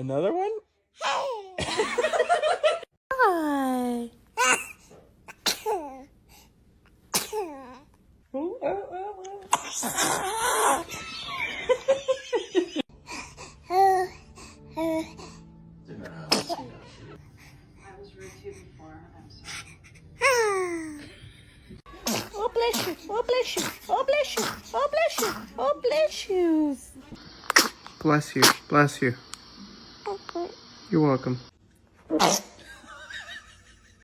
Another one? Hi. I was rude to you before. I'm sorry. Oh, bless you. Oh, bless you. Oh, bless you. Oh, bless you. Oh, bless you. Bless you. Bless you. You're welcome.